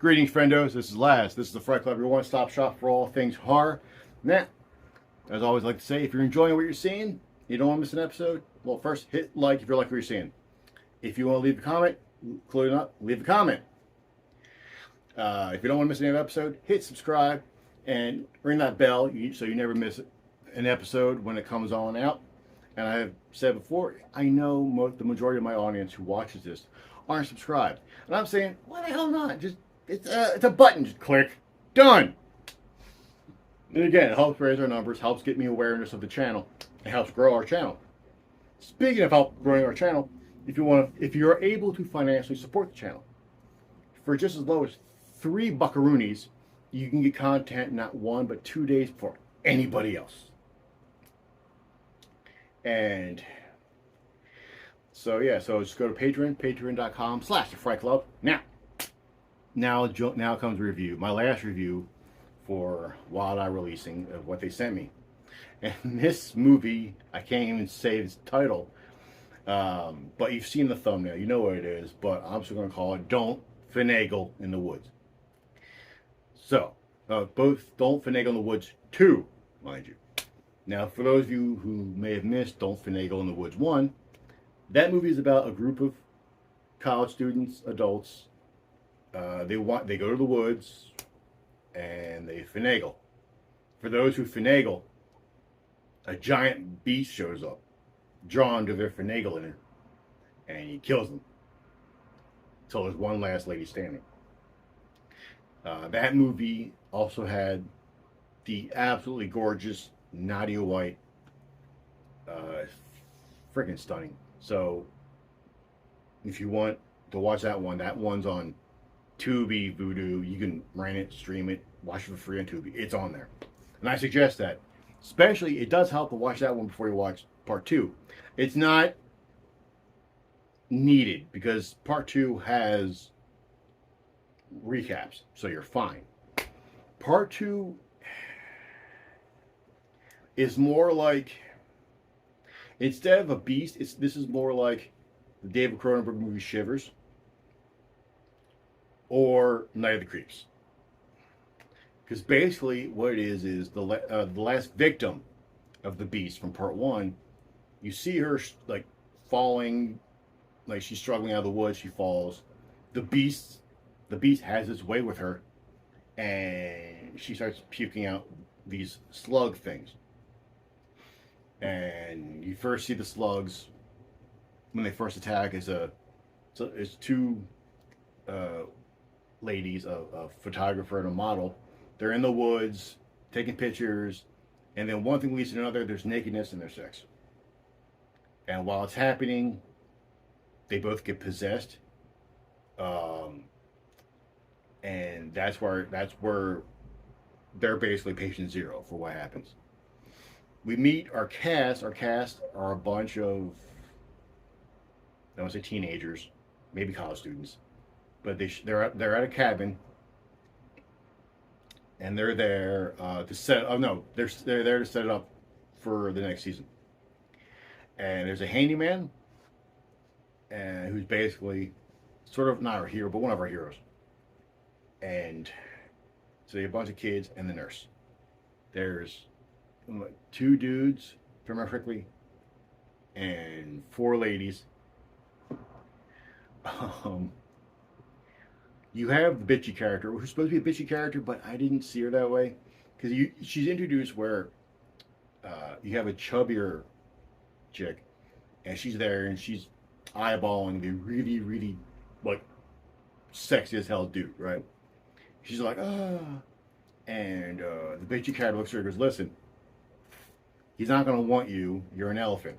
Greetings, friendos. This is Laz. This is the Fright Club, your one-stop shop for all things horror. Now, as I always like to say, if you're enjoying what you're seeing, you don't want to miss an episode, well, first, hit like if you like what you're seeing. If you want to leave a comment, including up, leave a comment. If you don't want to miss any episode, hit subscribe and ring that bell so you never miss an episode when it comes on out. And I have said before, I know the majority of my audience who watches this aren't subscribed. And I'm saying, why the hell not? Just it's a button. Just click. Done. And again, it helps raise our numbers, helps get me awareness of the channel. It helps grow our channel. Speaking of help growing our channel, if you're able to financially support the channel, for just as low as $3 buckaroonies, you can get content not 1 but 2 days before anybody else. And so yeah, so just go to patreon.com/thefrightclub. Now comes a review. My last review for WildEye releasing of what they sent me. And this movie, I can't even say its title, but you've seen the thumbnail, you know what it is, but I'm just going to call it Don't Finagle in the Woods. So, both Don't Finagle in the Woods 2, mind you. Now, for those of you who may have missed Don't Finagle in the Woods 1, that movie is about a group of college students, adults. They go to the woods and they finagle. For those who finagle, a giant beast shows up, drawn to their finagling, and he kills them. So there's one last lady standing. That movie also had the absolutely gorgeous Nadia White, freaking stunning. So if you want to watch that one's on TUBI, VUDU. You can rent it, stream it, watch it for free on TUBI. It's on there. And I suggest that. Especially, it does help to watch that one before you watch part 2. It's not needed because part 2 has recaps, so you're fine. Part 2 is more like, instead of a beast, this is more like the David Cronenberg movie Shivers or Night of the Creeps. Because basically what it is the last victim of the beast from part 1, you see her like falling, like she's struggling out of the woods, she falls. The beast has its way with her, and she starts puking out these slug things. And you first see the slugs when they first attack is two ladies, a photographer and a model. They're in the woods taking pictures, and then one thing leads to another. There's nakedness and there's sex. And while it's happening, they both get possessed, and that's where they're basically patient zero for what happens. We meet our cast. Our cast are a bunch of, I don't want to say teenagers, maybe college students, but they're at a cabin, and they're there to set. Oh no, they're there to set it up for the next season. And there's a handyman, and who's basically sort of not our hero, but one of our heroes. And so you have a bunch of kids and the nurse. There's 2 dudes, if I remember correctly, and 4 ladies. You have the bitchy character, who's supposed to be a bitchy character, but I didn't see her that way. Because she's introduced where you have a chubbier chick, and she's there, and she's eyeballing the really, really, like, sexy as hell dude, right? She's like, ah. And the bitchy character looks at her and goes, listen, he's not going to want you. You're an elephant.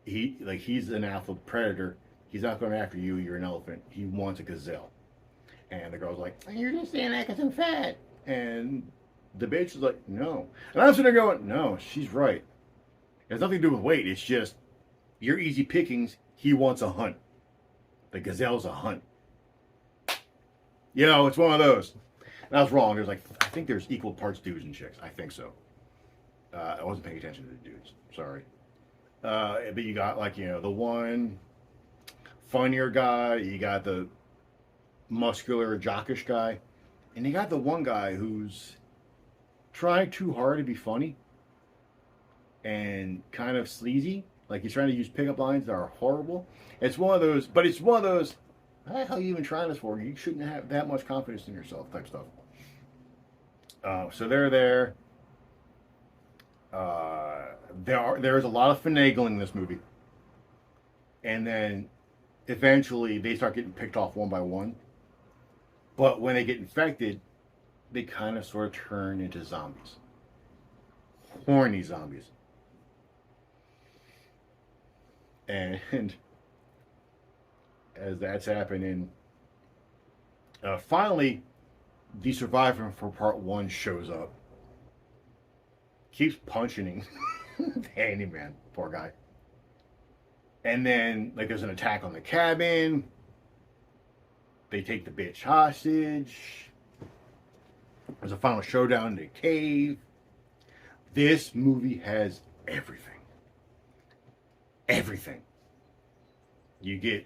He's an alpha predator. He's not going after you. You're an elephant. He wants a gazelle. And the girl's like, you're just saying that because I'm fat. And the bitch is like, no. And I'm sitting there going, no, she's right. It has nothing to do with weight. It's just, you're easy pickings. He wants a hunt. The gazelle's a hunt. You know, it's one of those. And I was wrong. There's like, I think there's equal parts dudes and chicks. I think so. I wasn't paying attention to the dudes. Sorry. But you got, like, you know, the one funnier guy. You got the muscular, jockish guy, and you got the one guy who's trying too hard to be funny and kind of sleazy. Like he's trying to use pickup lines that are horrible. It's one of those, but it's one of those. What the hell are you even trying this for? You shouldn't have that much confidence in yourself, type stuff. So they're there. There's a lot of finagling in this movie, and then eventually they start getting picked off one by one. But when they get infected, they kind of sort of turn into zombies, horny zombies, and as that's happening, finally, the survivor for part one shows up. Keeps punching the handyman, poor guy. And then, like, there's an attack on the cabin. They take the bitch hostage. There's a final showdown in the cave. This movie has everything. Everything. You get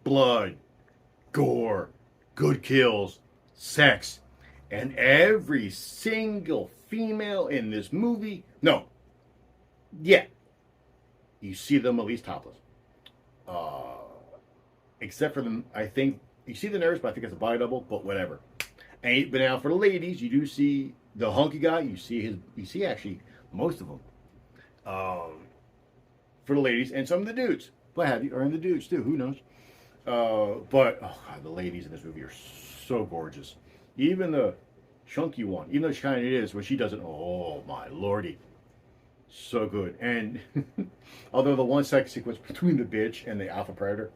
blood, gore, good kills, sex, and every single female in this movie, no, yeah, you see them at least topless. Except for them, I think, you see the nurse, but I think it's a body double, but whatever. But now for the ladies, you do see the hunky guy, you see actually most of them. For the ladies, and some of the dudes, what have you, or in the dudes too, who knows. But, oh God, the ladies in this movie are so gorgeous. Even the chunky one, even though she kind of is, when she does it, oh my lordy, so good. And although the one sex sequence between the bitch and the alpha predator,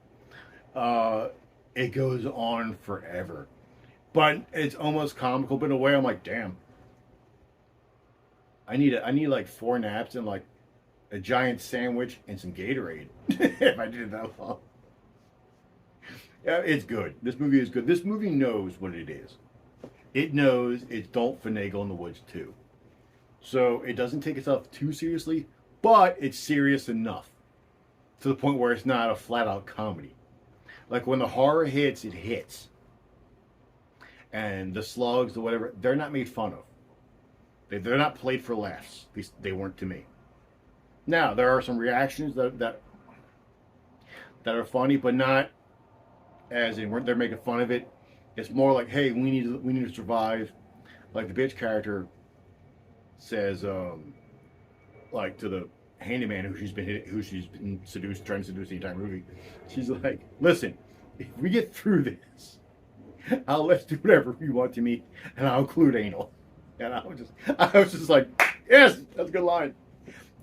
it goes on forever, but it's almost comical. But in a way, I'm like, damn, I need like 4 naps and like a giant sandwich and some Gatorade if I did it that long. Yeah, it's good. This movie is good. This movie knows what it is. It knows it's don't finagle in the woods too. So it doesn't take itself too seriously, but it's serious enough to the point where it's not a flat out comedy. Like when the horror hits, it hits. And the slugs, the whatever, they're not made fun of. They're not played for laughs. At least they weren't to me. Now, there are some reactions that are funny, but not as in they're making fun of it. It's more like, hey, we need to survive. Like the bitch character says, like to the handyman who she's been trying to seduce the entire movie. She's like, listen, if we get through this, I'll let you do whatever you want to me, and I'll include anal. And I was just like, yes, that's a good line.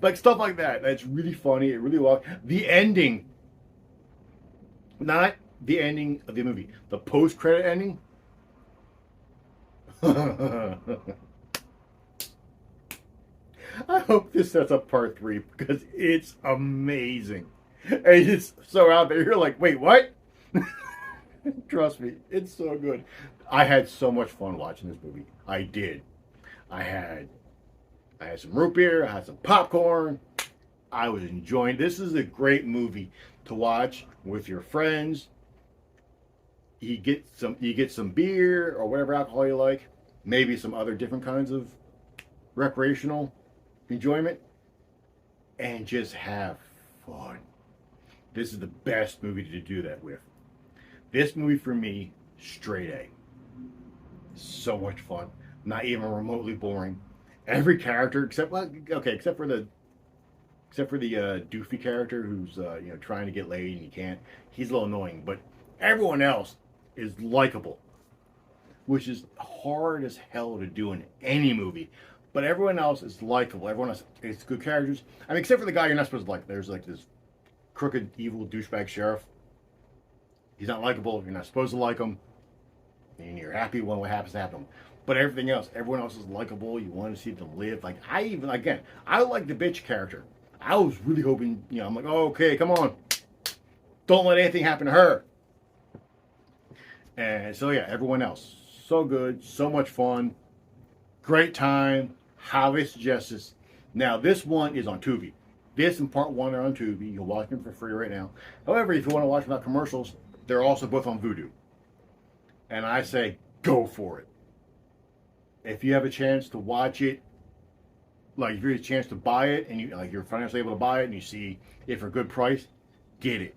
Like stuff like that. That's really funny. It really well. The ending, not the ending of the movie, the post-credit ending. I hope this sets up part 3 because it's amazing. And it's so out there. You're like, wait, what? Trust me, it's so good. I had so much fun watching this movie. I did. I had some root beer. I had some popcorn. I was enjoying. This is a great movie to watch with your friends. You get some beer or whatever alcohol you like. Maybe some other different kinds of recreational enjoyment, and just have fun. This is the best movie to do that with. This movie for me, straight A. So much fun. Not even remotely boring. Every character except for the doofy character who's trying to get laid and he can't. He's a little annoying, but everyone else is likable, which is hard as hell to do in any movie. But everyone else is likable. Everyone else is good characters. I mean, except for the guy you're not supposed to like. There's like this crooked, evil douchebag sheriff. He's not likable. You're not supposed to like him. And you're happy when what happens to happen. But everything else, everyone else is likable. You want to see them live. Like, I like the bitch character. I was really hoping, I'm like, oh, okay, come on. Don't let anything happen to her. And so, yeah, everyone else. So good. So much fun. Great time. Highly suggest this. Now, this one is on TUBI. This and part 1 are on TUBI. You can watch them for free right now. However, if you want to watch without commercials, they're also both on VUDU. And I say, go for it. If you have a chance to watch it, like if you have a chance to buy it and you're financially able to buy it and you see it for a good price, get it.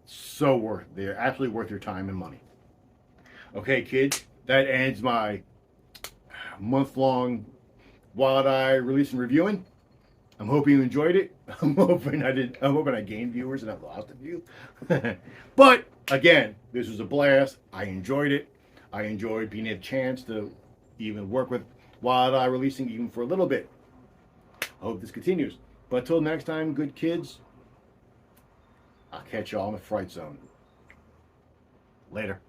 So worth it. They're absolutely worth your time and money. Okay, kids, that ends my month-long WildEye release and reviewing. I'm hoping you enjoyed it. I'm hoping I gained viewers and I've lost a few. But again, this was a blast. I enjoyed it. I enjoyed being a chance to even work with WildEye releasing even for a little bit. I hope this continues. But until next time, good kids, I'll catch y'all in the Fright Zone. Later.